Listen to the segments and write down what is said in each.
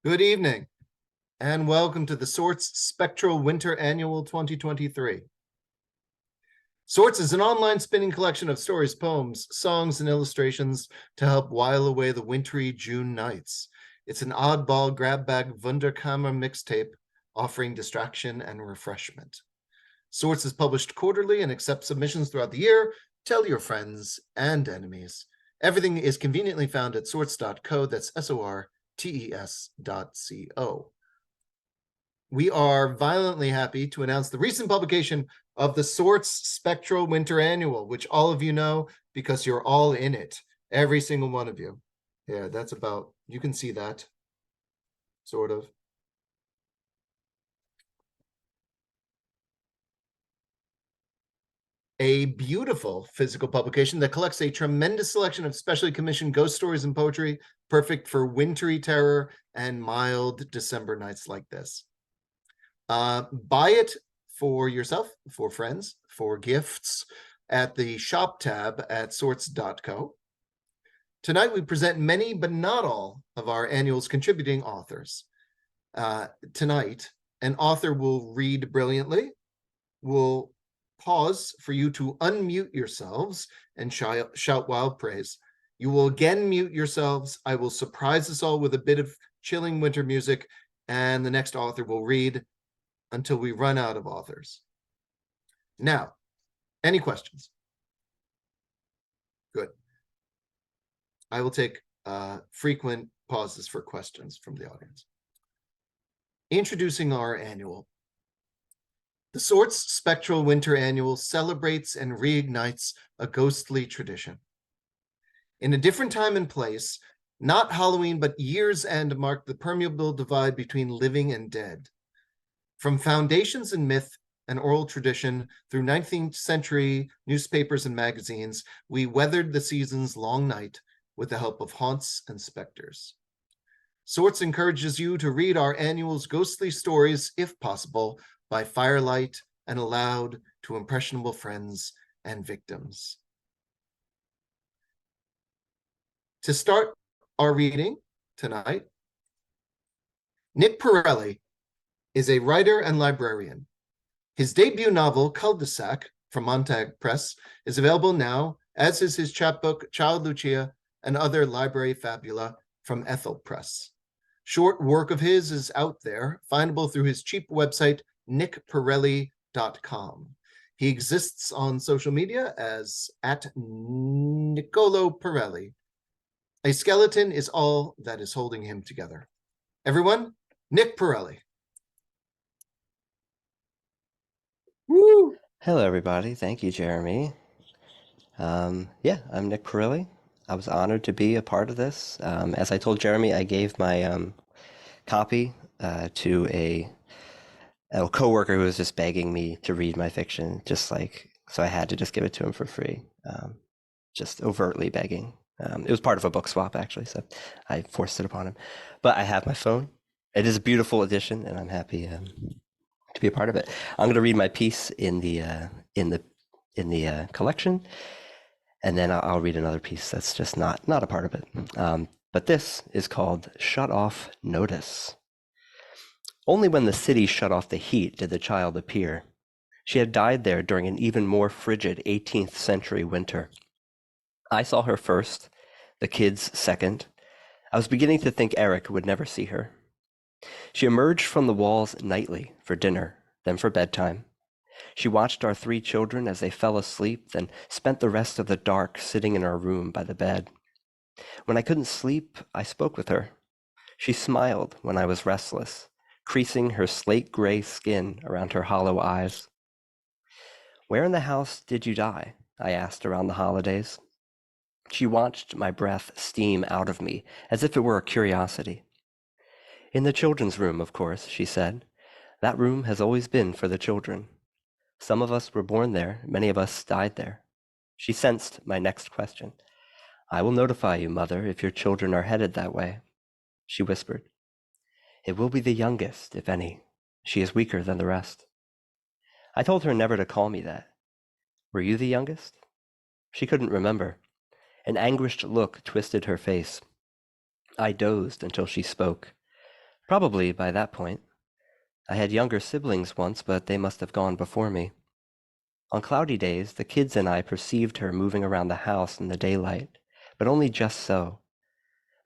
Good evening, and welcome to the SORTES Spectral Winter Annual 2023. SORTES is an online spinning collection of stories, poems, songs, and illustrations to help while away the wintry June nights. It's an oddball grab bag Wunderkammer mixtape offering distraction and refreshment. SORTES is published quarterly and accepts submissions throughout the year. Tell your friends and enemies. Everything is conveniently found at sortes.co. That's SORTES.co. We are violently happy to announce the recent publication of the SORTES Spectral Winter Annual, which all of you know because you're all in it, every single one of you. Yeah, that's about, you can see that, sort of. A beautiful physical publication that collects a tremendous selection of specially commissioned ghost stories and poetry, perfect for wintry terror and mild December nights like this. Buy it for yourself, for friends, for gifts at the shop tab at sortes.co. Tonight, we present many, but not all, of our annual's contributing authors. Tonight, an author will read brilliantly, will pause for you to unmute yourselves and shout wild praise. You will again mute yourselves. I will surprise us all with a bit of chilling winter music, and the next author will read until we run out of authors. Now, any questions? Good. I will take frequent pauses for questions from the audience. Introducing our annual. The SORTES Spectral Winter Annual celebrates and reignites a ghostly tradition. In a different time and place, not Halloween, but year's end marked the permeable divide between living and dead. From foundations in myth and oral tradition through 19th century newspapers and magazines, we weathered the season's long night with the help of haunts and specters. SORTES encourages you to read our annual's ghostly stories, if possible, by firelight and aloud to impressionable friends and victims. To start our reading tonight, Nick Perilli is a writer and librarian. His debut novel, Cul-de-sac, from Montag Press, is available now, as is his chapbook, Child Lucia, and other library fabula from Ethel Press. Short work of his is out there, findable through his cheap website, nickperilli.com. He exists on social media as @Niccolo Perilli. A skeleton is all that is holding him together. Everyone, Nick Perilli. Woo! Hello, everybody. Thank you, Jeremy. Yeah, I'm Nick Perilli. I was honored to be a part of this. As I told Jeremy, I gave my copy to a coworker who was just begging me to read my fiction, so I had to just give it to him for free, just overtly begging. It was part of a book swap, actually, so I forced it upon him. But I have my phone. It is a beautiful edition, and I'm happy to be a part of it. I'm going to read my piece in the collection, and then I'll read another piece that's just not a part of it. But this is called Shut Off Notice. Only when the city shut off the heat did the child appear. She had died there during an even more frigid 18th century winter. I saw her first, the kids second. I was beginning to think Eric would never see her. She emerged from the walls nightly for dinner, then for bedtime. She watched our 3 children as they fell asleep, then spent the rest of the dark sitting in our room by the bed. When I couldn't sleep, I spoke with her. She smiled when I was restless, creasing her slate-gray skin around her hollow eyes. "Where in the house did you die?" I asked around the holidays. She watched my breath steam out of me as if it were a curiosity. "In the children's room, of course," she said. "That room has always been for the children. Some of us were born there, many of us died there." She sensed my next question. "I will notify you, Mother, if your children are headed that way," she whispered. "It will be the youngest, if any. She is weaker than the rest." I told her never to call me that. "Were you the youngest?" She couldn't remember. An anguished look twisted her face. I dozed until she spoke. Probably by that point. I had younger siblings once, but they must have gone before me. On cloudy days, the kids and I perceived her moving around the house in the daylight, but only just so.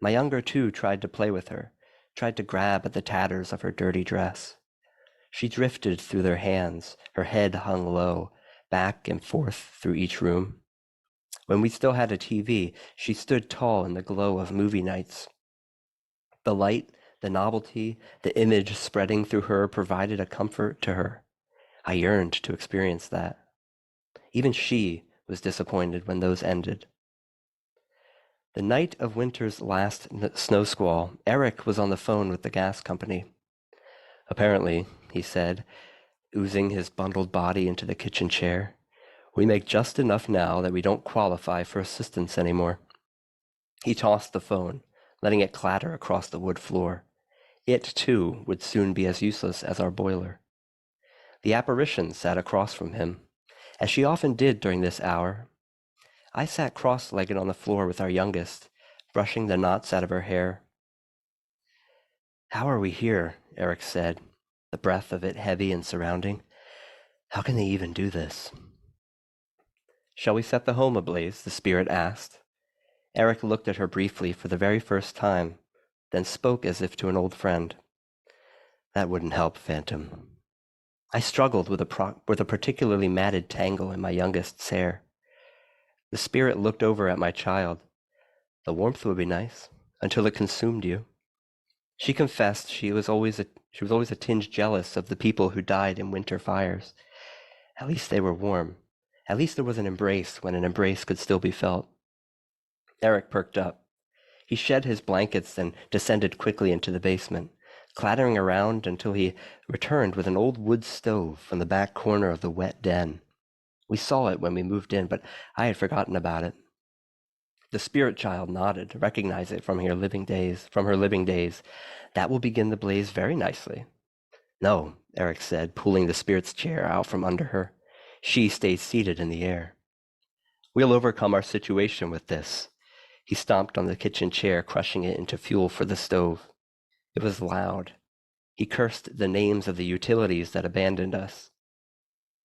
My younger two tried to play with her, tried to grab at the tatters of her dirty dress. She drifted through their hands, her head hung low, back and forth through each room. When we still had a TV, she stood tall in the glow of movie nights. The light, the novelty, the image spreading through her provided a comfort to her. I yearned to experience that. Even she was disappointed when those ended. The night of winter's last snow squall, Eric was on the phone with the gas company. Apparently, he said, oozing his bundled body into the kitchen chair, we make just enough now that we don't qualify for assistance anymore. He tossed the phone, letting it clatter across the wood floor. It, too, would soon be as useless as our boiler. The apparition sat across from him, as she often did during this hour. I sat cross-legged on the floor with our youngest, brushing the knots out of her hair. How are we here? Eric said, the breath of it heavy and surrounding. How can they even do this? Shall we set the home ablaze? The spirit asked. Eric looked at her briefly for the very first time, then spoke as if to an old friend. That wouldn't help, Phantom. I struggled with a particularly matted tangle in my youngest's hair. The spirit looked over at my child. The warmth would be nice, until it consumed you. She confessed she was always a tinge jealous of the people who died in winter fires. At least they were warm. At least there was an embrace when an embrace could still be felt. Eric perked up. He shed his blankets and descended quickly into the basement, clattering around until he returned with an old wood stove from the back corner of the wet den. We saw it when we moved in, but I had forgotten about it. The spirit child nodded, recognized it from her living days. That will begin the blaze very nicely. No, Eric said, pulling the spirit's chair out from under her. She stayed seated in the air. We'll overcome our situation with this. He stomped on the kitchen chair, crushing it into fuel for the stove. It was loud. He cursed the names of the utilities that abandoned us.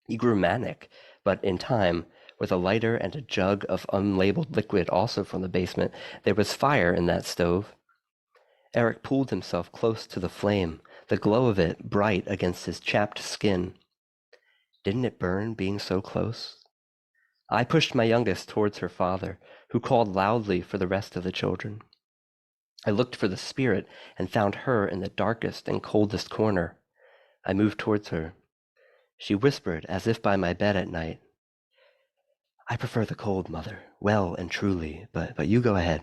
He grew manic, but in time, with a lighter and a jug of unlabeled liquid also from the basement, there was fire in that stove. Eric pulled himself close to the flame, the glow of it bright against his chapped skin. Didn't it burn being so close? I pushed my youngest towards her father, who called loudly for the rest of the children. I looked for the spirit and found her in the darkest and coldest corner. I moved towards her. She whispered, as if by my bed at night, I prefer the cold, Mother, well and truly, but you go ahead.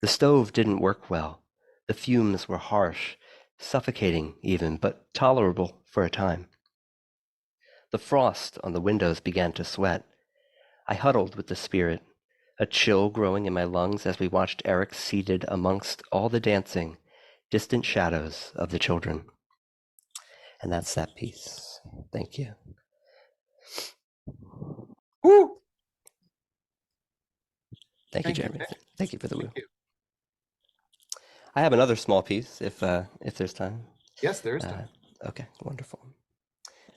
The stove didn't work well. The fumes were harsh, suffocating even, but tolerable for a time. The frost on the windows began to sweat. I huddled with the spirit, a chill growing in my lungs as we watched Eric seated amongst all the dancing, distant shadows of the children. And that's that piece. Thank you. Woo! Thank you, Jeremy. Nick. Thank you for the woo. Thank you. I have another small piece if there's time. Yes, there is time. Okay, wonderful.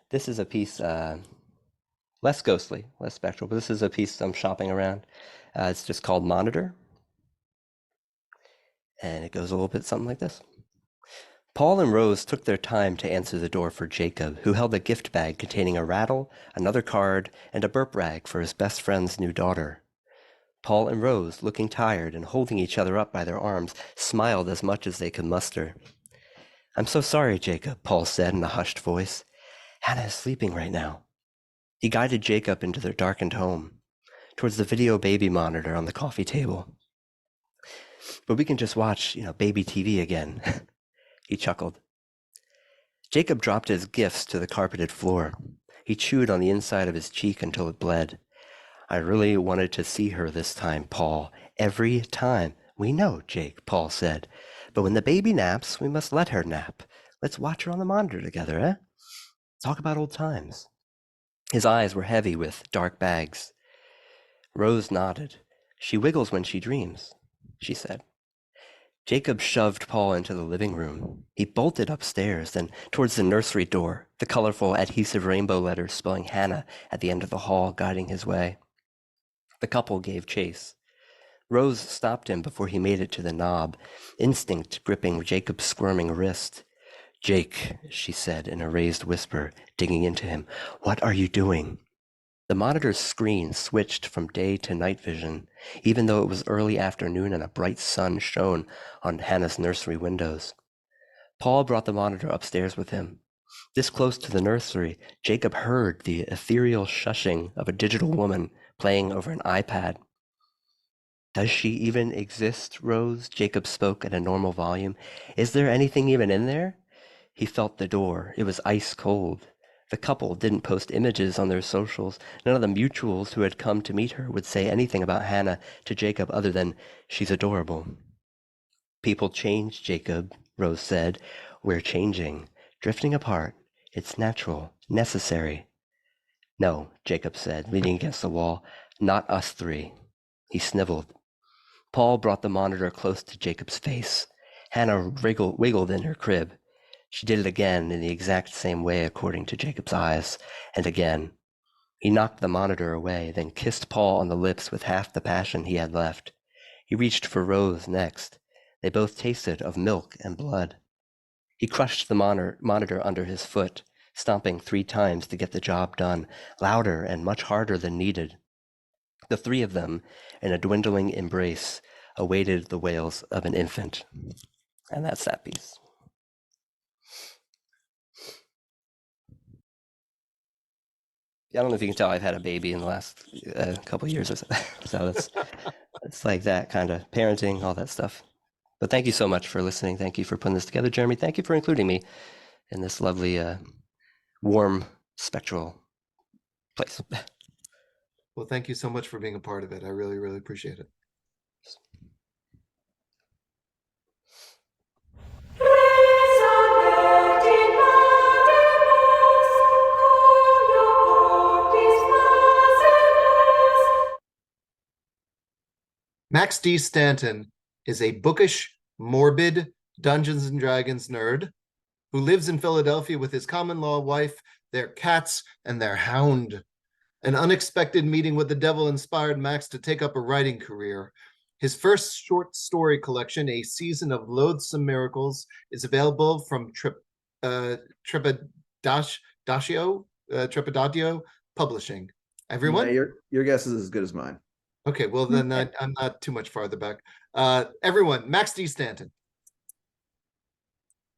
This is a piece less ghostly, less spectral, but this is a piece I'm shopping around. It's just called Monitor. And it goes a little bit something like this. Paul and Rose took their time to answer the door for Jacob, who held a gift bag containing a rattle, another card, and a burp rag for his best friend's new daughter. Paul and Rose, looking tired and holding each other up by their arms, smiled as much as they could muster. I'm so sorry, Jacob, Paul said in a hushed voice. Hannah is sleeping right now. He guided Jacob into their darkened home, towards the video baby monitor on the coffee table. But we can just watch, baby TV again. He chuckled. Jacob dropped his gifts to the carpeted floor. He chewed on the inside of his cheek until it bled. I really wanted to see her this time, Paul. Every time. We know, Jake, Paul said. But when the baby naps, we must let her nap. Let's watch her on the monitor together, eh? Talk about old times. His eyes were heavy with dark bags. Rose nodded. She wiggles when she dreams, she said. Jacob shoved Paul into the living room. He bolted upstairs, then towards the nursery door, the colorful adhesive rainbow letters spelling Hannah at the end of the hall guiding his way. The couple gave chase. Rose stopped him before he made it to the knob, instinct gripping Jacob's squirming wrist. "Jake," she said in a raised whisper, digging into him, "what are you doing?" The monitor's screen switched from day to night vision, even though it was early afternoon and a bright sun shone on Hannah's nursery windows. Paul brought the monitor upstairs with him. This close to the nursery, Jacob heard the ethereal shushing of a digital woman playing over an iPad. "Does she even exist, Rose?" Jacob spoke at a normal volume. "Is there anything even in there?" He felt the door. It was ice cold. The couple didn't post images on their socials. None of the mutuals who had come to meet her would say anything about Hannah to Jacob other than, "She's adorable." "People change, Jacob," Rose said. "We're changing, drifting apart. It's natural, necessary." "No," Jacob said, leaning against the wall. "Not us three." He sniveled. Paul brought the monitor close to Jacob's face. Hannah wiggled in her crib. She did it again in the exact same way according to Jacob's eyes, and again. He knocked the monitor away, then kissed Paul on the lips with half the passion he had left. He reached for Rose next. They both tasted of milk and blood. He crushed the monitor under his foot, stomping 3 times to get the job done, louder and much harder than needed. The 3 of them, in a dwindling embrace, awaited the wails of an infant. And that's that piece. I don't know if you can tell I've had a baby in the last couple of years or so. So it's like that kind of parenting, all that stuff. But thank you so much for listening. Thank you for putting this together, Jeremy. Thank you for including me in this lovely, warm, spectral place. Well, thank you so much for being a part of it. I really, really appreciate it. Max D. Stanton is a bookish, morbid Dungeons and Dragons nerd who lives in Philadelphia with his common law wife, their cats, and their hound. An unexpected meeting with the devil inspired Max to take up a writing career. His first short story collection, A Season of Loathsome Miracles, is available from Trepidatio Publishing. Everyone? Yeah, your guess is as good as mine. Okay, well then I'm not too much farther back. Everyone, Max D. Stanton.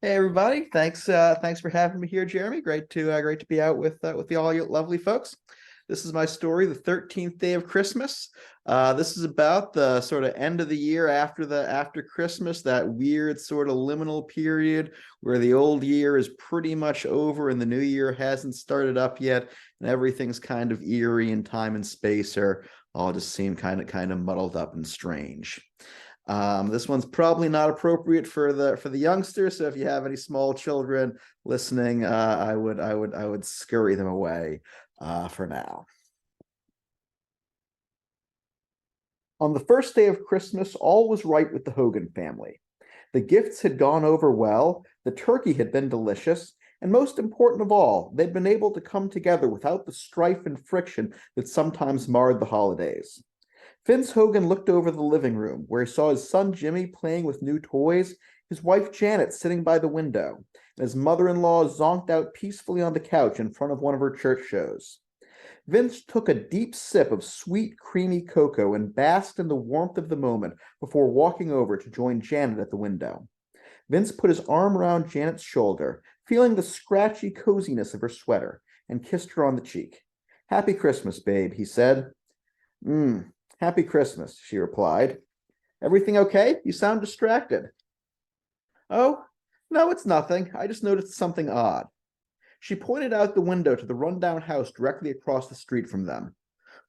Hey everybody, thanks for having me here, Jeremy. Great to be out with all you lovely folks. This is my story, The 13th Day of Christmas. This is about the sort of end of the year after Christmas, that weird sort of liminal period where the old year is pretty much over and the new year hasn't started up yet, and everything's kind of eerie, and time and space are all just seem kind of muddled up and strange. This one's probably not appropriate for the youngsters, so if you have any small children listening, I would scurry them away for now. On the first day of Christmas, all was right with the Hogan family. The gifts had gone over well, the turkey had been delicious, and most important of all, they'd been able to come together without the strife and friction that sometimes marred the holidays. Vince Hogan looked over the living room, where he saw his son Jimmy playing with new toys, his wife Janet sitting by the window, and his mother-in-law zonked out peacefully on the couch in front of one of her church shows. Vince took a deep sip of sweet, creamy cocoa and basked in the warmth of the moment before walking over to join Janet at the window. Vince put his arm around Janet's shoulder, feeling the scratchy coziness of her sweater, and kissed her on the cheek. "Happy Christmas, babe," he said. Happy Christmas," she replied. "Everything okay? You sound distracted." "Oh, no, it's nothing. I just noticed something odd." She pointed out the window to the rundown house directly across the street from them.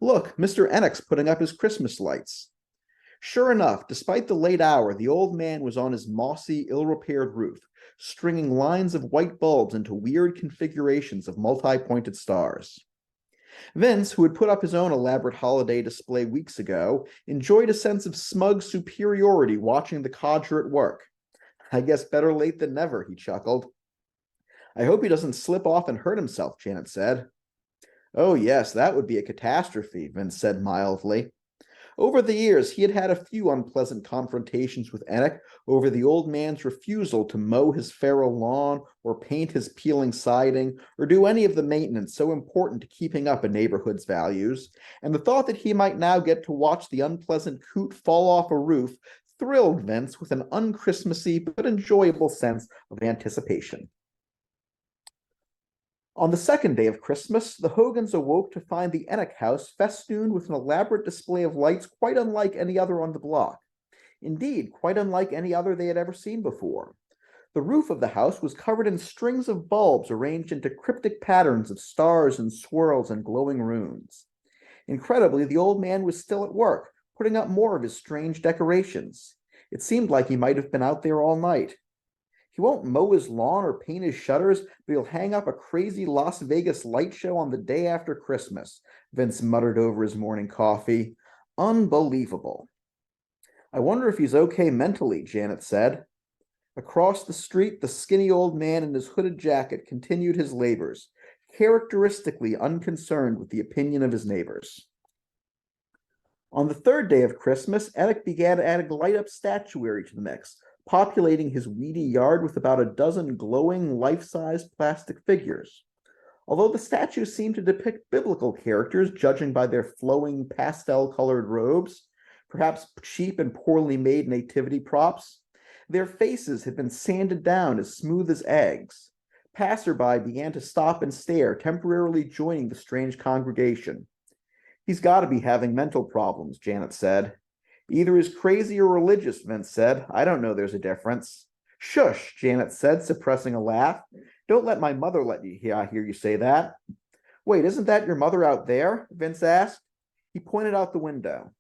"Look, Mr. Enoch's putting up his Christmas lights." Sure enough, despite the late hour, the old man was on his mossy, ill-repaired roof, stringing lines of white bulbs into weird configurations of multi-pointed stars. Vince, who had put up his own elaborate holiday display weeks ago, enjoyed a sense of smug superiority watching the codger at work. I guess better late than never, he chuckled. I hope he doesn't slip off and hurt himself, Janet said. Oh, yes, that would be a catastrophe, Vince said mildly. Over the years, he had had a few unpleasant confrontations with Enoch over the old man's refusal to mow his feral lawn or paint his peeling siding or do any of the maintenance so important to keeping up a neighborhood's values, and the thought that he might now get to watch the unpleasant coot fall off a roof thrilled Vince with an unchristmassy but enjoyable sense of anticipation. On the second day of Christmas, the Hogans awoke to find the Enoch house festooned with an elaborate display of lights quite unlike any other on the block. Indeed, quite unlike any other they had ever seen before. The roof of the house was covered in strings of bulbs arranged into cryptic patterns of stars and swirls and glowing runes. Incredibly, the old man was still at work, putting up more of his strange decorations. It seemed like he might have been out there all night. He won't mow his lawn or paint his shutters, but he'll hang up a crazy Las Vegas light show on the day after Christmas, Vince muttered over his morning coffee. Unbelievable. I wonder if he's okay mentally, Janet said. Across the street, the skinny old man in his hooded jacket continued his labors, characteristically unconcerned with the opinion of his neighbors. On the third day of Christmas, Enoch began adding light-up statuary to the mix, populating his weedy yard with about a dozen glowing, life-size plastic figures. Although the statues seemed to depict biblical characters, judging by their flowing, pastel-colored robes, perhaps cheap and poorly made nativity props, their faces had been sanded down as smooth as eggs. Passerby began to stop and stare, temporarily joining the strange congregation. He's got to be having mental problems, Janet said. Either he's crazy or religious, Vince said. I don't know there's a difference. Shush, Janet said, suppressing a laugh. Don't let my mother let you hear you say that. Wait, isn't that your mother out there? Vince asked. He pointed out the window.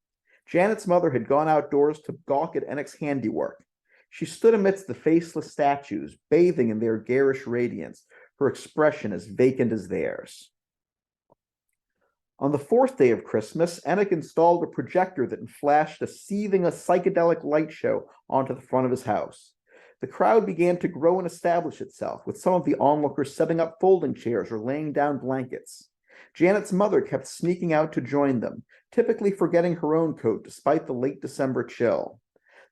Janet's mother had gone outdoors to gawk at Enoch's handiwork. She stood amidst the faceless statues, bathing in their garish radiance, her expression as vacant as theirs. On the fourth day of Christmas, Enoch installed a projector that flashed a psychedelic light show onto the front of his house. The crowd began to grow and establish itself, with some of the onlookers setting up folding chairs or laying down blankets. Janet's mother kept sneaking out to join them, typically forgetting her own coat despite the late December chill.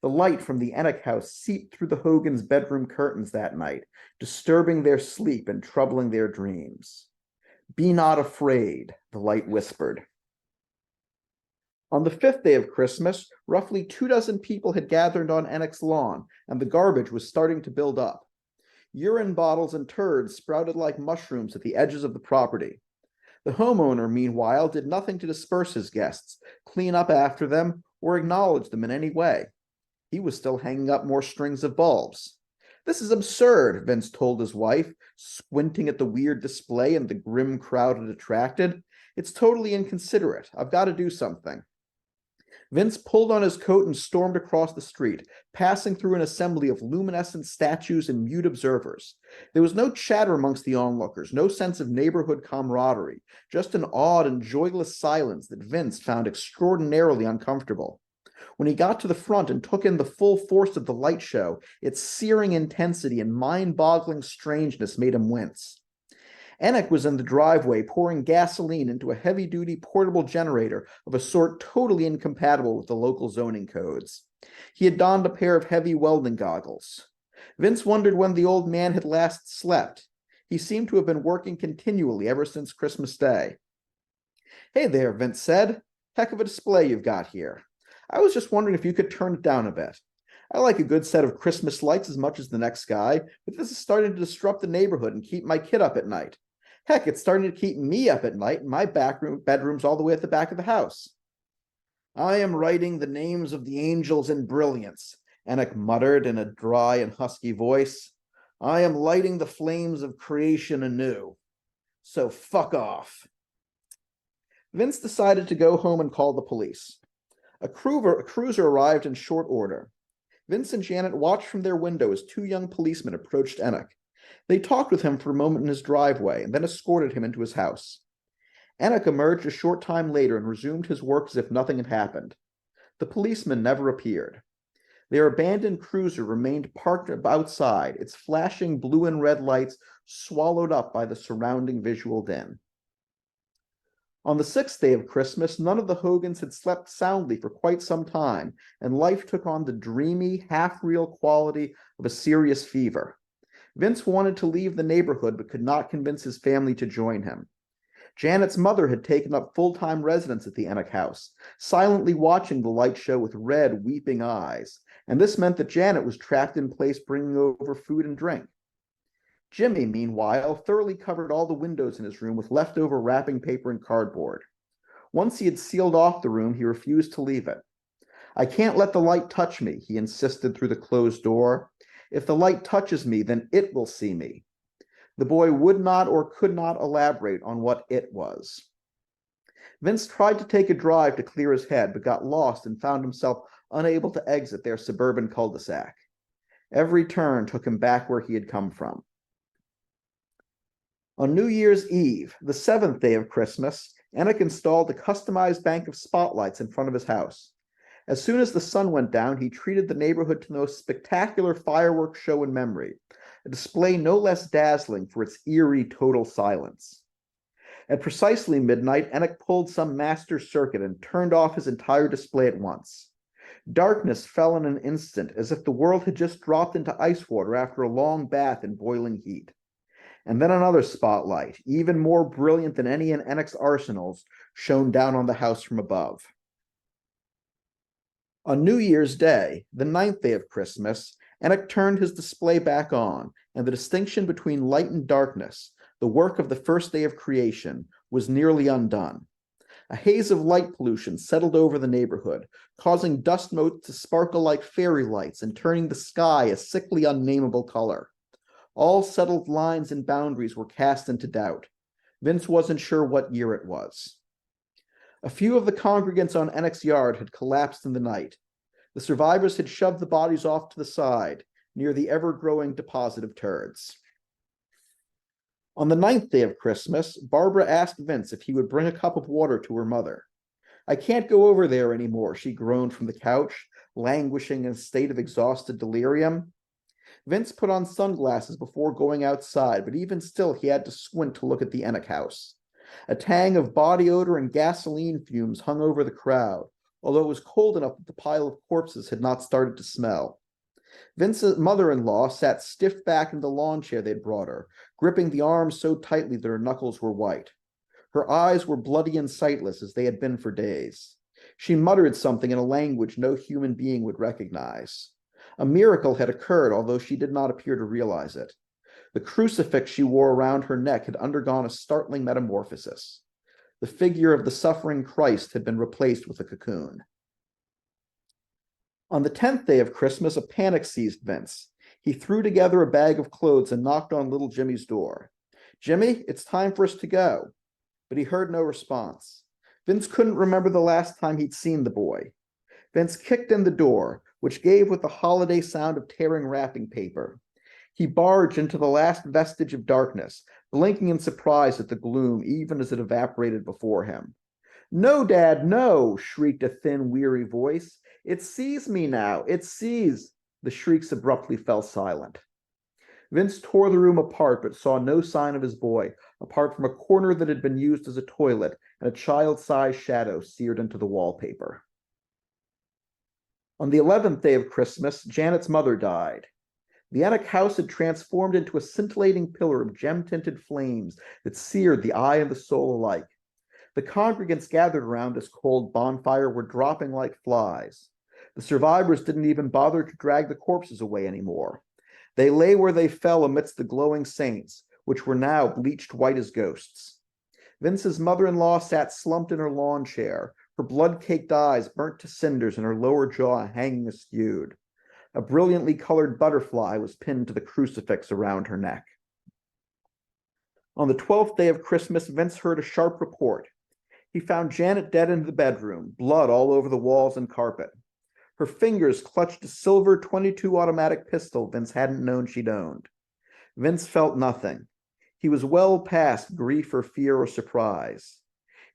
The light from the Enoch house seeped through the Hogans' bedroom curtains that night, disturbing their sleep and troubling their dreams. Be not afraid, the light whispered. On the fifth day of Christmas, roughly 24 people had gathered on Enoch's lawn, and the garbage was starting to build up. Urine bottles and turds sprouted like mushrooms at the edges of the property. The homeowner, meanwhile, did nothing to disperse his guests, clean up after them, or acknowledge them in any way. He was still hanging up more strings of bulbs. This is absurd, Vince told his wife, squinting at the weird display and the grim crowd it attracted. It's totally inconsiderate. I've got to do something. Vince pulled on his coat and stormed across the street, passing through an assembly of luminescent statues and mute observers. There was no chatter amongst the onlookers, no sense of neighborhood camaraderie, just an awed and joyless silence that Vince found extraordinarily uncomfortable. When he got to the front and took in the full force of the light show, its searing intensity and mind-boggling strangeness made him wince. Enoch was in the driveway pouring gasoline into a heavy-duty portable generator of a sort totally incompatible with the local zoning codes. He had donned a pair of heavy welding goggles. Vince wondered when the old man had last slept. He seemed to have been working continually ever since Christmas Day. Hey there, Vince said. Heck of a display you've got here. I was just wondering if you could turn it down a bit. I like a good set of Christmas lights as much as the next guy, but this is starting to disrupt the neighborhood and keep my kid up at night. Heck, it's starting to keep me up at night, and my bedroom's all the way at the back of the house. I am writing the names of the angels in brilliance, Enoch muttered in a dry and husky voice. I am lighting the flames of creation anew. So fuck off. Vince decided to go home and call the police. A cruiser arrived in short order. Vince and Janet watched from their window as two young policemen approached Enoch. They talked with him for a moment in his driveway and then escorted him into his house. Enoch emerged a short time later and resumed his work as if nothing had happened. The policeman never appeared. Their abandoned cruiser remained parked outside, its flashing blue and red lights swallowed up by the surrounding visual din. On the 6th day of Christmas, none of the Hogans had slept soundly for quite some time, and life took on the dreamy, half-real quality of a serious fever. Vince wanted to leave the neighborhood but could not convince his family to join him. Janet's mother had taken up full-time residence at the Enoch house, silently watching the light show with red, weeping eyes, and this meant that Janet was trapped in place bringing over food and drink. Jimmy, meanwhile, thoroughly covered all the windows in his room with leftover wrapping paper and cardboard. Once he had sealed off the room, he refused to leave it. "I can't let the light touch me," he insisted through the closed door. "If the light touches me, then it will see me." The boy would not or could not elaborate on what it was. Vince tried to take a drive to clear his head, but got lost and found himself unable to exit their suburban cul-de-sac. Every turn took him back where he had come from. On New Year's Eve, the 7th day of Christmas, Enoch installed a customized bank of spotlights in front of his house. As soon as the sun went down, he treated the neighborhood to the most spectacular fireworks show in memory, a display no less dazzling for its eerie total silence. At precisely midnight, Enoch pulled some master circuit and turned off his entire display at once. Darkness fell in an instant, as if the world had just dropped into ice water after a long bath in boiling heat. And then another spotlight, even more brilliant than any in Enoch's arsenals, shone down on the house from above. On New Year's Day, the 9th day of Christmas, Enoch turned his display back on, and the distinction between light and darkness, the work of the first day of creation, was nearly undone. A haze of light pollution settled over the neighborhood, causing dust motes to sparkle like fairy lights and turning the sky a sickly, unnameable color. All settled lines and boundaries were cast into doubt. Vince wasn't sure what year it was. A few of the congregants on Enoch's yard had collapsed in the night. The survivors had shoved the bodies off to the side, near the ever-growing deposit of turds. On the 9th day of Christmas, Barbara asked Vince if he would bring a cup of water to her mother. "I can't go over there anymore," she groaned from the couch, languishing in a state of exhausted delirium. Vince put on sunglasses before going outside, but even still he had to squint to look at the Enoch house. A tang of body odor and gasoline fumes hung over the crowd, although it was cold enough that the pile of corpses had not started to smell. Vince's mother-in-law sat stiff back in the lawn chair they'd brought her, gripping the arms so tightly that her knuckles were white. Her eyes were bloody and sightless, as they had been for days. She muttered something in a language no human being would recognize. A miracle had occurred, although she did not appear to realize it. The crucifix she wore around her neck had undergone a startling metamorphosis. The figure of the suffering Christ had been replaced with a cocoon. On the 10th day of Christmas, a panic seized Vince. He threw together a bag of clothes and knocked on little Jimmy's door. "Jimmy, it's time for us to go." But he heard no response. Vince couldn't remember the last time he'd seen the boy. Vince kicked in the door, which gave with the holiday sound of tearing wrapping paper. He barged into the last vestige of darkness, blinking in surprise at the gloom even as it evaporated before him. "No, Dad, no!" shrieked a thin, weary voice. "It sees me now! It sees—" The shrieks abruptly fell silent. Vince tore the room apart but saw no sign of his boy, apart from a corner that had been used as a toilet and a child-sized shadow seared into the wallpaper. On the 11th day of Christmas, Janet's mother died. The Enoch house had transformed into a scintillating pillar of gem-tinted flames that seared the eye and the soul alike. The congregants gathered around this cold bonfire were dropping like flies. The survivors didn't even bother to drag the corpses away anymore. They lay where they fell amidst the glowing saints, which were now bleached white as ghosts. Vince's mother-in-law sat slumped in her lawn chair, her blood-caked eyes burnt to cinders and her lower jaw hanging askew. A brilliantly colored butterfly was pinned to the crucifix around her neck. On the 12th day of Christmas, Vince heard a sharp report. He found Janet dead in the bedroom, blood all over the walls and carpet. Her fingers clutched a silver .22 automatic pistol Vince hadn't known she'd owned. Vince felt nothing. He was well past grief or fear or surprise.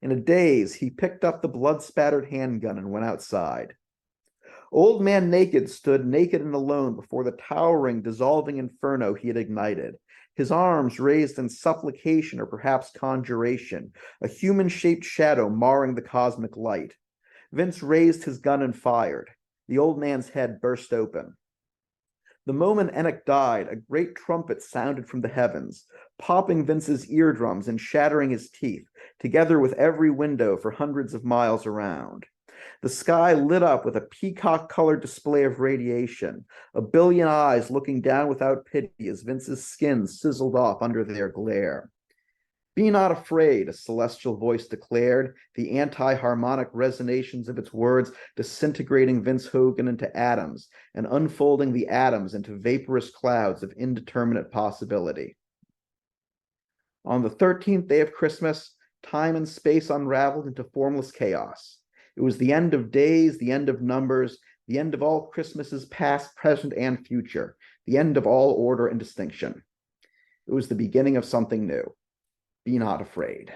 In a daze, he picked up the blood-spattered handgun and went outside. Old Man Naked stood naked and alone before the towering, dissolving inferno he had ignited, his arms raised in supplication or perhaps conjuration, a human-shaped shadow marring the cosmic light. Vince raised his gun and fired. The old man's head burst open. The moment Enoch died, a great trumpet sounded from the heavens, popping Vince's eardrums and shattering his teeth, together with every window for hundreds of miles around. The sky lit up with a peacock-colored display of radiation, a billion eyes looking down without pity as Vince's skin sizzled off under their glare. Be not afraid, a celestial voice declared, the anti-harmonic resonations of its words disintegrating Vince Hogan into atoms and unfolding the atoms into vaporous clouds of indeterminate possibility. On the 13th day of Christmas, time and space unraveled into formless chaos. It was the end of days, the end of numbers, the end of all Christmases past, present, and future, the end of all order and distinction. It was the beginning of something new. Be not afraid.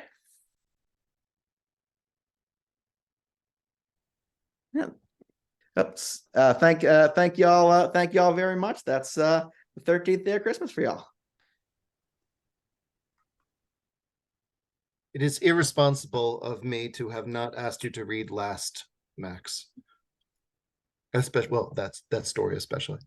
Yeah. Thank y'all very much. That's the 13th day of Christmas for y'all. It is irresponsible of me to have not asked you to read last, Max. Especially, well, that story especially.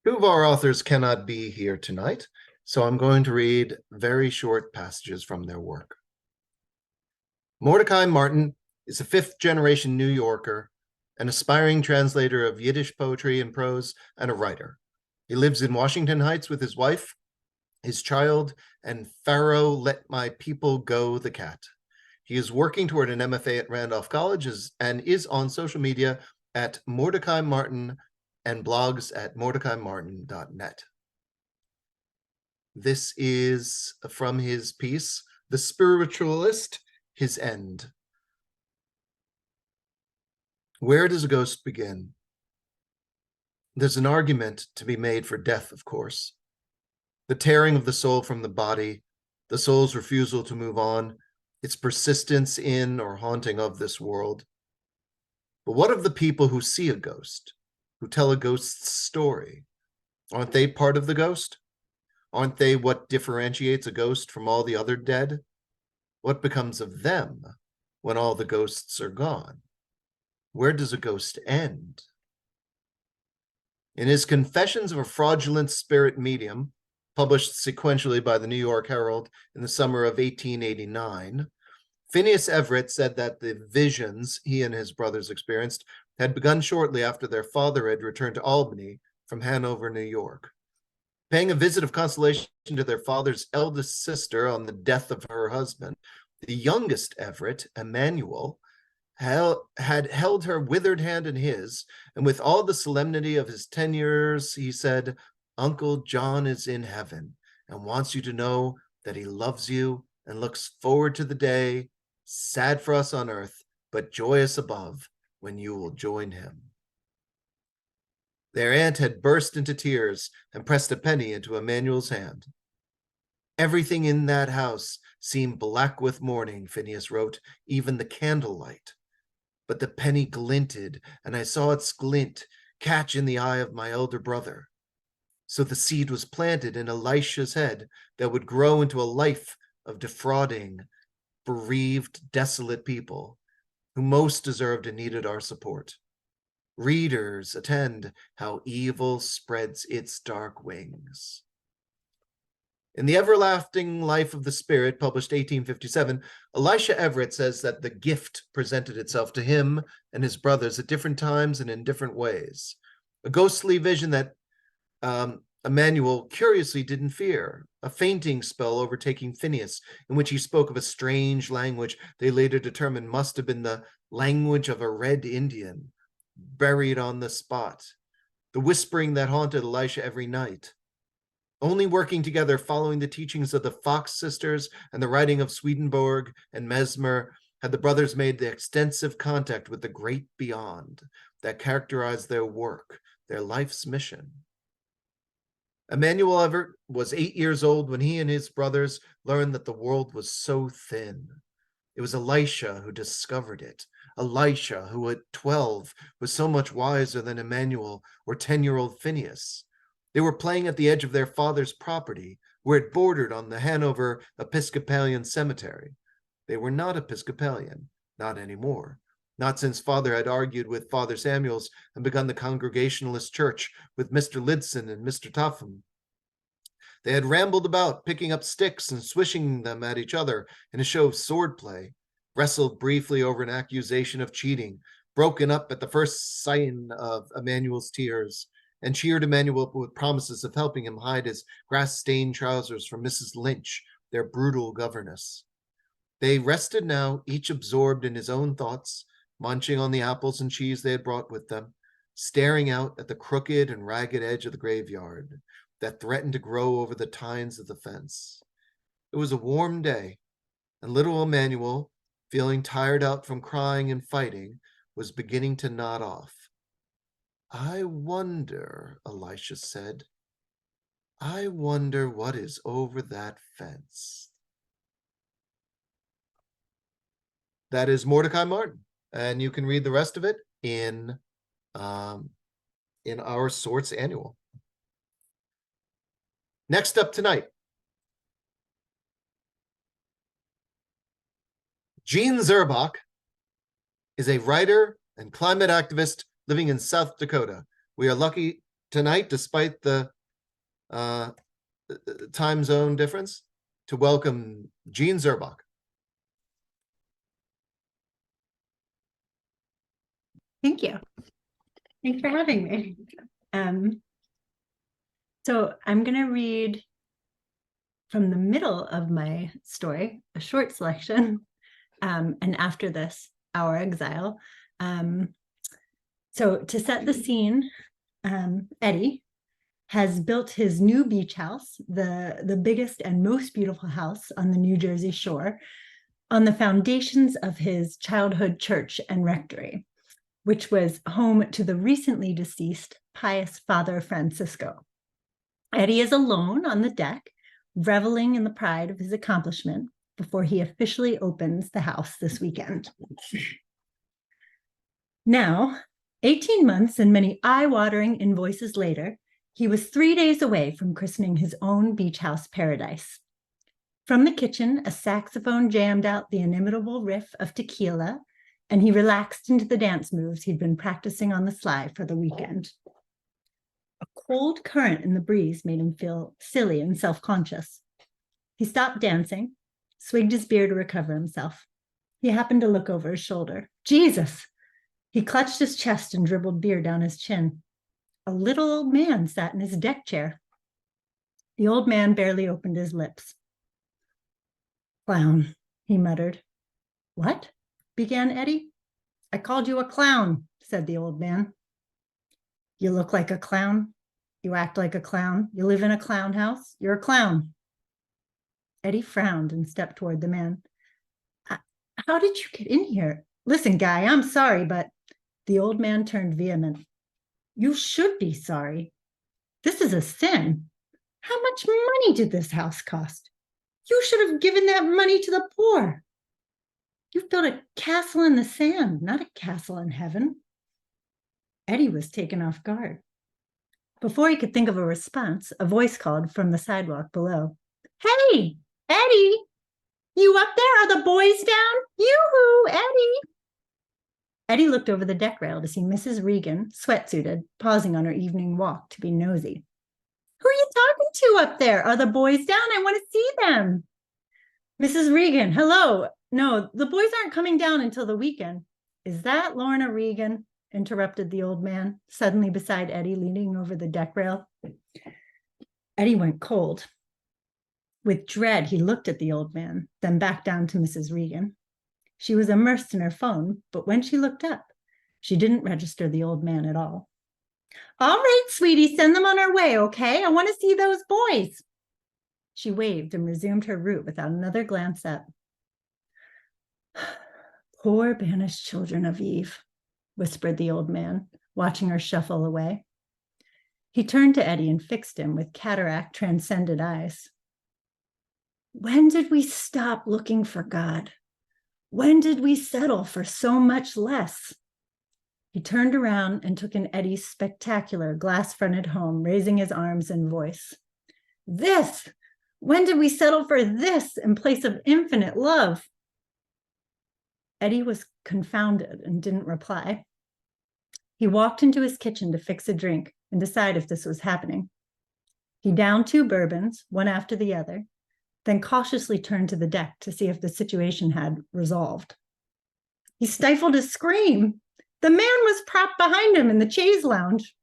Two of our authors cannot be here tonight, so I'm going to read very short passages from their work. Mordecai Martin is a fifth-generation New Yorker, an aspiring translator of Yiddish poetry and prose, and a writer. He lives in Washington Heights with his wife, his child, and Pharaoh Let My People Go the cat. He is working toward an MFA at Randolph College and is on social media at Mordecai Martin and blogs at mordecaimartin.net. This is from his piece, The Spiritualist, His End. Where does a ghost begin? There's an argument to be made for death, of course. The tearing of the soul from the body, the soul's refusal to move on, its persistence in or haunting of this world. But what of the people who see a ghost, who tell a ghost's story? Aren't they part of the ghost? Aren't they what differentiates a ghost from all the other dead? What becomes of them when all the ghosts are gone? Where does a ghost end? In his Confessions of a Fraudulent Spirit Medium, published sequentially by the New York Herald in the summer of 1889, Phineas Everett said that the visions he and his brothers experienced had begun shortly after their father had returned to Albany from Hanover, New York. Paying a visit of consolation to their father's eldest sister on the death of her husband, the youngest Everett, Emmanuel, had held her withered hand in his, and with all the solemnity of his 10 years, he said, "Uncle John is in heaven and wants you to know that he loves you and looks forward to the day, sad for us on earth, but joyous above, when you will join him." Their aunt had burst into tears and pressed a penny into Emmanuel's hand. Everything in that house seemed black with mourning, Phineas wrote, even the candlelight. But the penny glinted, and I saw its glint catch in the eye of my elder brother. So the seed was planted in Elisha's head that would grow into a life of defrauding, bereaved, desolate people who most deserved and needed our support. Readers, attend how evil spreads its dark wings. In The Everlasting Life of the Spirit, published 1857, Elisha Everett says that the gift presented itself to him and his brothers at different times and in different ways. A ghostly vision that Emmanuel curiously didn't fear, a fainting spell overtaking Phineas, in which he spoke of a strange language they later determined must have been the language of a Red Indian, buried on the spot, the whispering that haunted Elisha every night. Only working together, following the teachings of the Fox sisters and the writing of Swedenborg and Mesmer, had the brothers made the extensive contact with the great beyond that characterized their work, their life's mission. Emmanuel Everett was 8 years old when he and his brothers learned that the world was so thin. It was Elisha who discovered it. Elisha, who at 12 was so much wiser than Emmanuel or 10-year-old Phineas. They were playing at the edge of their father's property, where it bordered on the Hanover Episcopalian Cemetery. They were not Episcopalian, not anymore. Not since father had argued with Father Samuels and begun the Congregationalist Church with Mr. Lidson and Mr. Topham. They had rambled about, picking up sticks and swishing them at each other in a show of swordplay, wrestled briefly over an accusation of cheating, broken up at the first sign of Emmanuel's tears, and cheered Emmanuel with promises of helping him hide his grass-stained trousers from Mrs. Lynch, their brutal governess. They rested now, each absorbed in his own thoughts, munching on the apples and cheese they had brought with them, staring out at the crooked and ragged edge of the graveyard that threatened to grow over the tines of the fence. It was a warm day, and little Emmanuel, feeling tired out from crying and fighting, was beginning to nod off. "I wonder," Elisha said, "I wonder what is over that fence." That is Mordecai Martin, and you can read the rest of it in our Sorts Annual. Next up tonight, Gene Zurbach is a writer and climate activist living in South Dakota. We are lucky tonight, despite the time zone difference, to welcome Gene Zurbach. Thank you. Thanks for having me. So I'm going to read from the middle of my story, a short selection, and after this, our exile. So to set the scene, Eddie has built his new beach house, the biggest and most beautiful house on the New Jersey shore, on the foundations of his childhood church and rectory, which was home to the recently deceased pious Father Francisco. Eddie is alone on the deck, reveling in the pride of his accomplishment before he officially opens the house this weekend. Now, 18 months and many eye-watering invoices later, he was 3 days away from christening his own beach house paradise. From the kitchen, a saxophone jammed out the inimitable riff of Tequila, and he relaxed into the dance moves he'd been practicing on the sly for the weekend. A cold current in the breeze made him feel silly and self-conscious. He stopped dancing, swigged his beer to recover himself. He happened to look over his shoulder. Jesus! He clutched his chest and dribbled beer down his chin. A little old man sat in his deck chair. The old man barely opened his lips. "Clown," he muttered. "What?" began Eddie. "I called you a clown," said the old man. "You look like a clown. You act like a clown. You live in a clown house. You're a clown." Eddie frowned and stepped toward the man. "How did you get in here? Listen, guy, I'm sorry, but..." The old man turned vehement. "You should be sorry. This is a sin. How much money did this house cost? You should have given that money to the poor. You've built a castle in the sand, not a castle in heaven." Eddie was taken off guard. Before he could think of a response, a voice called from the sidewalk below. "Hey, Eddie, you up there? Are the boys down? Yoo-hoo, Eddie." Eddie looked over the deck rail to see Mrs. Regan, sweatsuited, pausing on her evening walk to be nosy. "Who are you talking to up there? Are the boys down? I want to see them." "Mrs. Regan, hello. No, the boys aren't coming down until the weekend." "Is that Lorna Regan?" interrupted the old man, suddenly beside Eddie, leaning over the deck rail. Eddie went cold. With dread, he looked at the old man, then back down to Mrs. Regan. She was immersed in her phone, but when she looked up, She didn't register the old man at all. All right, sweetie, send them on our way, okay? I want to see those boys. She waved and resumed her route without another glance up. Poor banished children of Eve, whispered the old man, watching her shuffle away. He turned to Eddie and fixed him with cataract transcended eyes. When did we stop looking for God? When did we settle for so much less? He turned around and took in Eddie's spectacular glass-fronted home, raising his arms and voice. This! When did we settle for this in place of infinite love? Eddie was confounded and didn't reply. He walked into his kitchen to fix a drink and decide if this was happening. He downed 2 bourbons, one after the other, then cautiously turned to the deck to see if the situation had resolved. He stifled a scream. The man was propped behind him in the chaise lounge.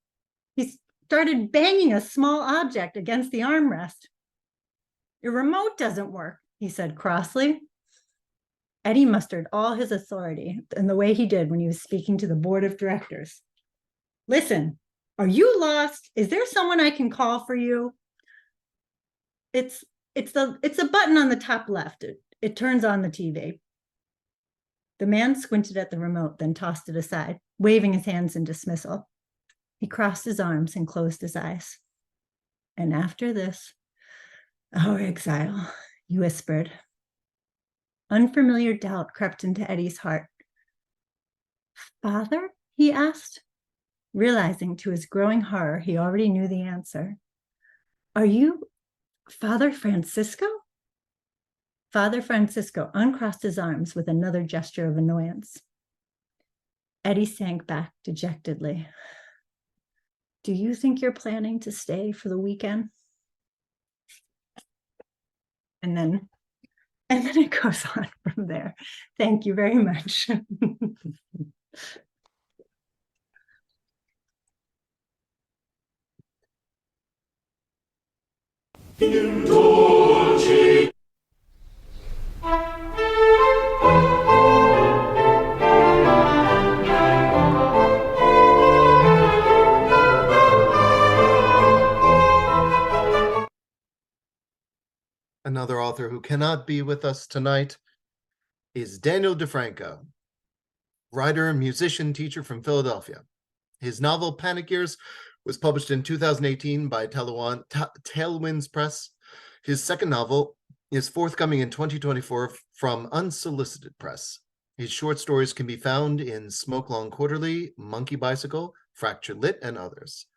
He started banging a small object against the armrest. Your remote doesn't work, he said crossly. Eddie mustered all his authority in the way he did when he was speaking to the board of directors. Listen, are you lost? Is there someone I can call for you? It's a button on the top left. It turns on the TV. The man squinted at the remote, then tossed it aside, waving his hands in dismissal. He crossed his arms and closed his eyes. And after this, our exile, he whispered. Unfamiliar doubt crept into Eddie's heart. Father? He asked, realizing to his growing horror he already knew the answer. Are you Father Francisco? Father Francisco uncrossed his arms with another gesture of annoyance. Eddie sank back dejectedly. Do you think you're planning to stay for the weekend? And then it goes on from there. Thank you very much. Another author who cannot be with us tonight is Daniel DiFranco, writer, musician, teacher from Philadelphia. His novel Panic Years was published in 2018 by Tailwinds Press. His second novel is forthcoming in 2024 from Unsolicited Press. His short stories can be found in Smoke Long Quarterly, Monkey Bicycle, Fractured Lit, and others.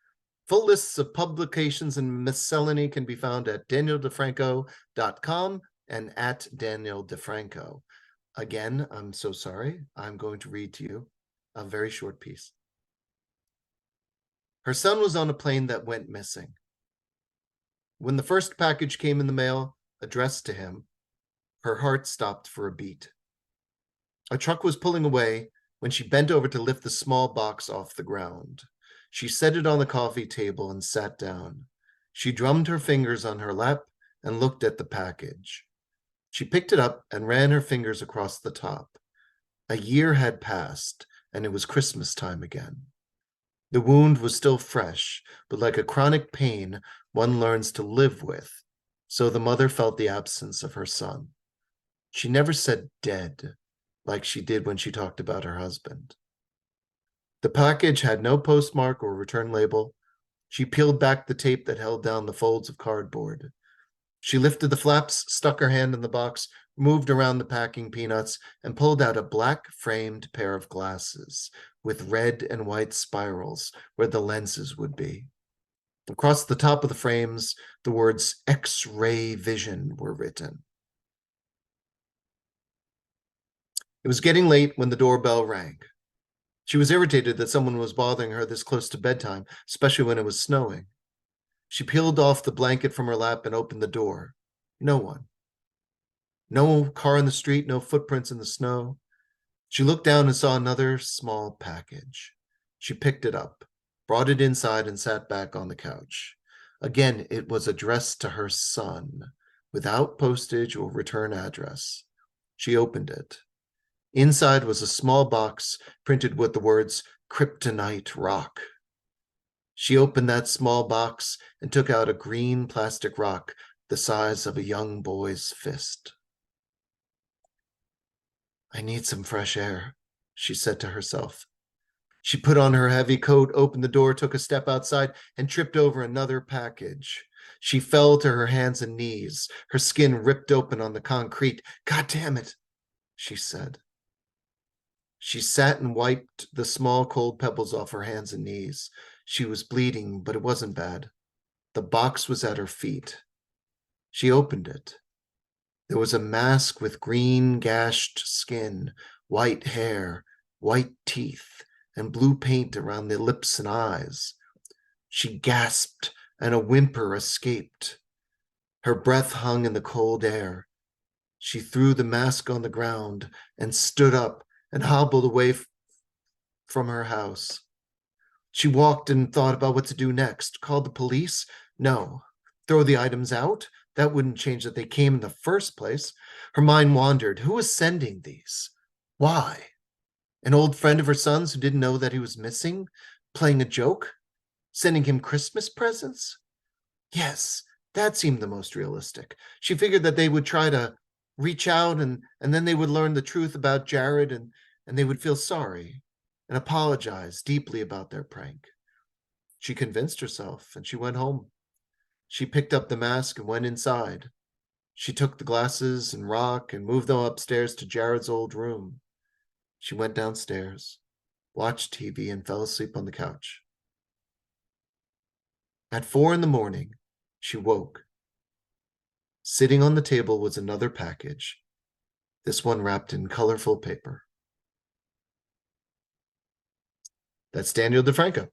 Full lists of publications and miscellany can be found at danieldifranco.com and at Daniel DiFranco. Again, I'm so sorry. I'm going to read to you a very short piece. Her son was on a plane that went missing. When the first package came in the mail, addressed to him, her heart stopped for a beat. A truck was pulling away when she bent over to lift the small box off the ground. She set it on the coffee table and sat down. She drummed her fingers on her lap and looked at the package. She picked it up and ran her fingers across the top. A year had passed, and it was Christmas time again. The wound was still fresh, but like a chronic pain one learns to live with, so the mother felt the absence of her son. She never said dead, like she did when she talked about her husband. The package had no postmark or return label. She peeled back the tape that held down the folds of cardboard. She lifted the flaps, stuck her hand in the box, moved around the packing peanuts, and pulled out a black-framed pair of glasses with red and white spirals where the lenses would be. Across the top of the frames, the words X-ray vision were written. It was getting late when the doorbell rang. She was irritated that someone was bothering her this close to bedtime, especially when it was snowing. She peeled off the blanket from her lap and opened the door. No one. No car in the street, no footprints in the snow. She looked down and saw another small package. She picked it up, brought it inside, and sat back on the couch. Again, it was addressed to her son, without postage or return address. She opened it. Inside was a small box printed with the words Kryptonite Rock. She opened that small box and took out a green plastic rock the size of a young boy's fist. I need some fresh air, she said to herself. She put on her heavy coat, opened the door, took a step outside, and tripped over another package. She fell to her hands and knees, her skin ripped open on the concrete. God damn it, she said. She sat and wiped the small cold pebbles off her hands and knees. She was bleeding, but it wasn't bad. The box was at her feet. She opened it. There was a mask with green gashed skin, white hair, white teeth, and blue paint around the lips and eyes. She gasped, and a whimper escaped. Her breath hung in the cold air. She threw the mask on the ground and stood up and hobbled away from her house. She walked and thought about what to do next. Call the police? No. Throw the items out? That wouldn't change that they came in the first place. Her mind wandered. Who was sending these? Why? An old friend of her son's who didn't know that he was missing? Playing a joke? Sending him Christmas presents? Yes, that seemed the most realistic. She figured that they would try to reach out and then they would learn the truth about Jared and they would feel sorry and apologize deeply about their prank. She convinced herself and she went home. She picked up the mask and went inside. She took the glasses and rock and moved them upstairs to Jared's old room. She went downstairs, watched TV, and fell asleep on the couch. At 4 a.m, she woke. Sitting on the table was another package, this one wrapped in colorful paper. That's Daniel DiFranco.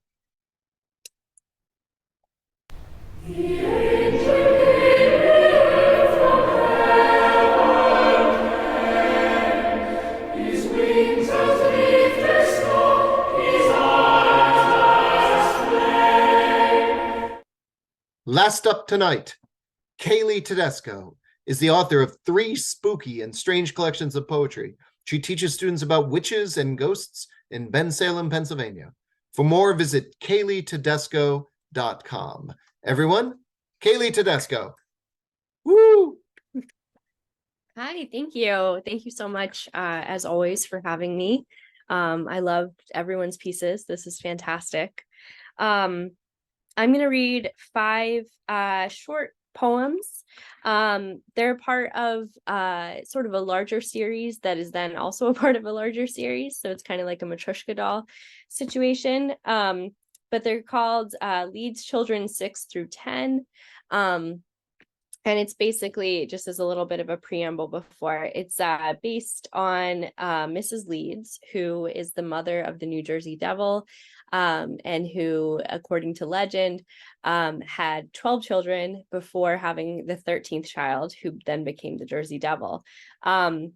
Last up tonight, Kailey Tedesco is the author of 3 spooky and strange collections of poetry. She teaches students about witches and ghosts in Bensalem, Pennsylvania. For more, visit KaileyTedesco.com. Everyone, Kailey Tedesco. Woo! Hi, thank you. Thank you so much, as always, for having me. I loved everyone's pieces. This is fantastic. I'm going to read 5 short poems. They're part of sort of a larger series that is then also a part of a larger series. So it's kind of like a Matryoshka doll situation. But they're called Leeds Children 6 through 10. And it's basically, just as a little bit of a preamble before, it's based on Mrs. Leeds, who is the mother of the New Jersey Devil, and who, according to legend, had 12 children before having the 13th child, who then became the Jersey Devil. And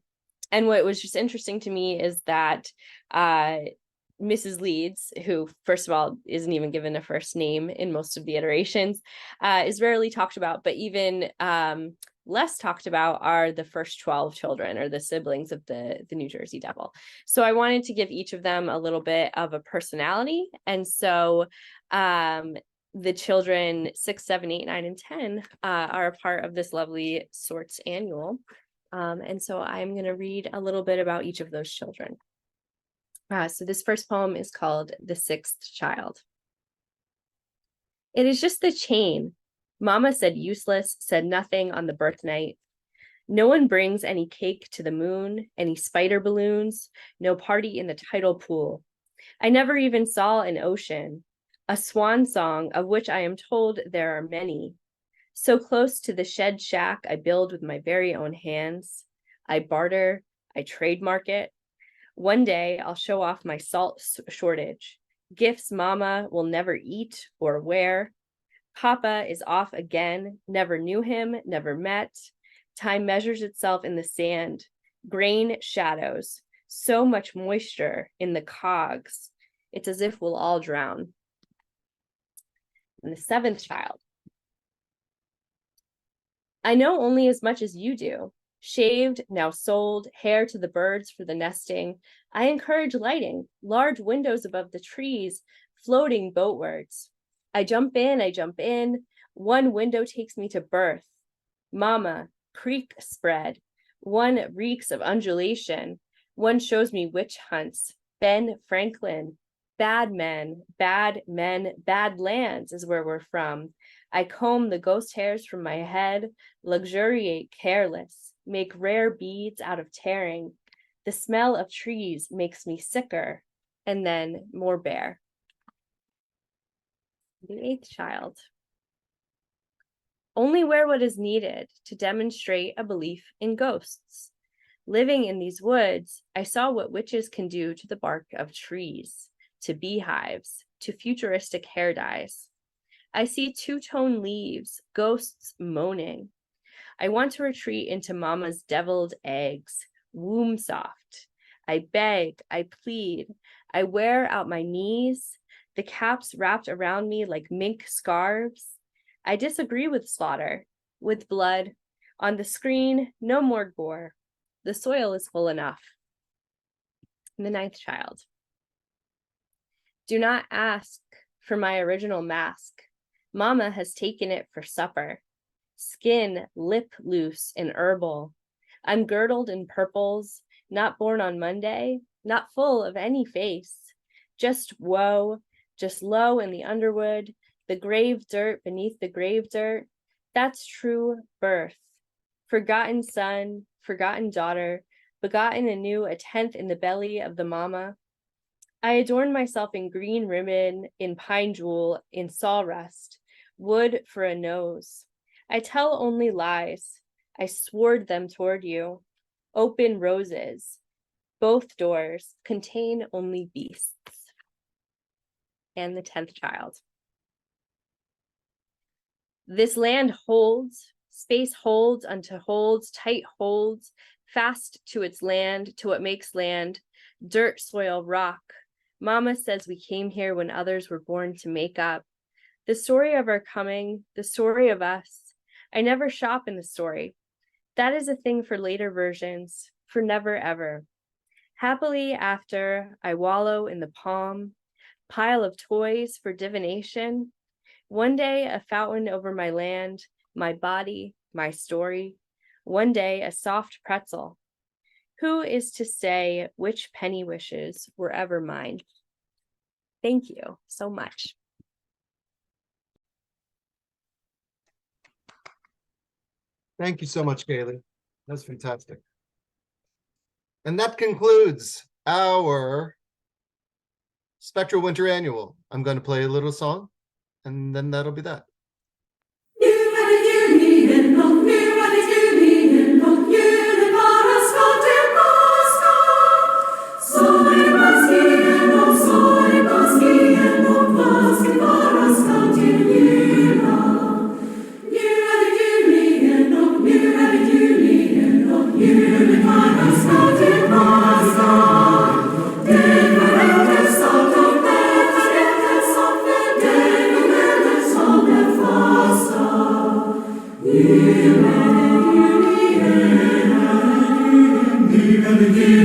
what was just interesting to me is that Mrs. Leeds, who, first of all, isn't even given a first name in most of the iterations, is rarely talked about, but even less talked about are the first 12 children, or the siblings of the New Jersey Devil. So I wanted to give each of them a little bit of a personality. And so the children 6, 7, 8, 9, and 10 are a part of this lovely SORTES annual. And so I'm going to read a little bit about each of those children. So this first poem is called The Sixth Child. It is just the chain. Mama said useless, said nothing on the birth night. No one brings any cake to the moon, any spider balloons, no party in the tidal pool. I never even saw an ocean, a swan song of which I am told there are many. So close to the shed shack I build with my very own hands. I barter, I trademark it. One day I'll show off my salt shortage. Gifts Mama will never eat or wear. Papa is off again, never knew him, never met. Time measures itself in the sand. Grain shadows, so much moisture in the cogs. It's as if we'll all drown. And the 7th child. I know only as much as you do. Shaved, now sold, hair to the birds for the nesting. I encourage lighting, large windows above the trees, floating boatwards. I jump in. One window takes me to birth. Mama, creek spread. One reeks of undulation. One shows me witch hunts. Ben Franklin. Bad men, bad lands is where we're from. I comb the ghost hairs from my head, luxuriate careless, make rare beads out of tearing. The smell of trees makes me sicker, and then more bare. The eighth child. Only wear what is needed to demonstrate a belief in ghosts. Living in these woods, I saw what witches can do to the bark of trees, to beehives, to futuristic hair dyes. I see two-tone leaves, ghosts moaning. I want to retreat into Mama's deviled eggs, womb soft. I beg, I plead, I wear out my knees, the caps wrapped around me like mink scarves. I disagree with slaughter, with blood. On the screen, no more gore. The soil is full enough. And the ninth child. Do not ask for my original mask. Mama has taken it for supper. Skin lip loose and herbal. I'm girdled in purples, not born on Monday, not full of any face. Just woe, just low in the underwood, the grave dirt beneath the grave dirt. That's true birth. Forgotten son, forgotten daughter, begotten anew a tenth in the belly of the mama. I adorn myself in green ribbon, in pine jewel, in sawrust, wood for a nose. I tell only lies. I sword them toward you. Open roses. Both doors contain only beasts. And the 10th child. This land holds, space holds unto holds, tight holds, fast to its land, to what makes land, dirt, soil, rock. Mama says we came here when others were born to make up. The story of our coming, the story of us. I never shop in the story. That is a thing for later versions, for never ever. Happily after, I wallow in the palm, pile of toys for divination. One day, a fountain over my land, my body, my story. One day, a soft pretzel. Who is to say which penny wishes were ever mine? Thank you so much. Thank you so much, Kailey. That's fantastic. And that concludes our Spectral Winter Annual. I'm going to play a little song, and then that'll be that. Amen.